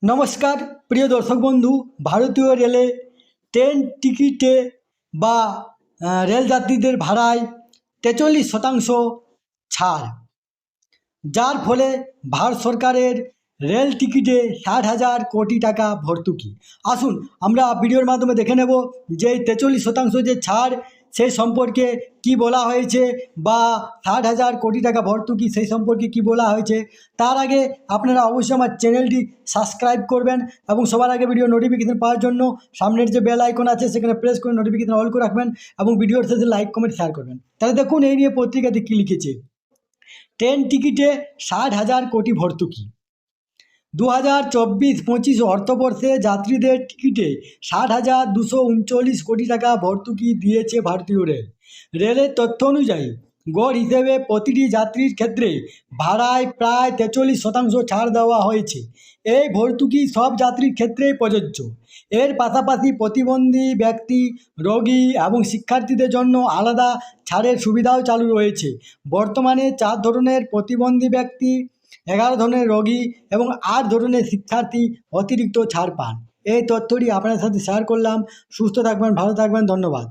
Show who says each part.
Speaker 1: নমস্কার প্রিয় দর্শক বন্ধু। ভারতীয় রেলে ট্রেন টিকিটে বা রেলযাত্রীদের ভাড়ায় 43% ছাড়, যার ফলে ভারত সরকারের রেল টিকিটে 60,000 কোটি টাকা ভর্তুকি। আসুন আমরা ভিডিওর মাধ্যমে দেখে নেব যে 43% যে ছাড় সেই সম্পর্কে কি বলা হয়েছে, বা 60,000 কোটি টাকা ভর্তুকি সেই সম্পর্কে কি বলা হয়েছে। তার আগে আপনারা অবশ্যই আমার চ্যানেলটি সাবস্ক্রাইব করবেন এবং সবার আগে ভিডিও নোটিফিকেশন পাওয়ার জন্য সামনের যে বেল আইকন আছে সেখানে প্রেস করে নোটিফিকেশন অল করে রাখবেন এবং ভিডিওর শেষে লাইক কমেন্ট শেয়ার করবেন। তাহলে দেখুন এই নিয়ে পত্রিকাতে কী লিখেছে। ট্রেন টিকিটে 60,000 কোটি ভর্তুকি। 2024-25 অর্থবর্ষে যাত্রীদের টিকিটে 60,239 কোটি টাকা ভর্তুকি দিয়েছে ভারতীয় রেল। রেলের তথ্য অনুযায়ী গড় হিসেবে প্রতিটি যাত্রীর ক্ষেত্রে ভাড়ায় প্রায় 43% ছাড় দেওয়া হয়েছে। এই ভর্তুকি সব যাত্রীর ক্ষেত্রেই প্রযোজ্য। এর পাশাপাশি প্রতিবন্ধী ব্যক্তি, রোগী এবং শিক্ষার্থীদের জন্য আলাদা ছাড়ের সুবিধাও চালু রয়েছে। বর্তমানে 4 ধরনের প্রতিবন্ধী ব্যক্তি, 11 ধরনের রোগী এবং 8 ধরনের শিক্ষার্থী অতিরিক্ত ছাড় পান। এই তথ্যটি আপনার সাথে শেয়ার করলাম। সুস্থ থাকবেন, ভালো থাকবেন, ধন্যবাদ।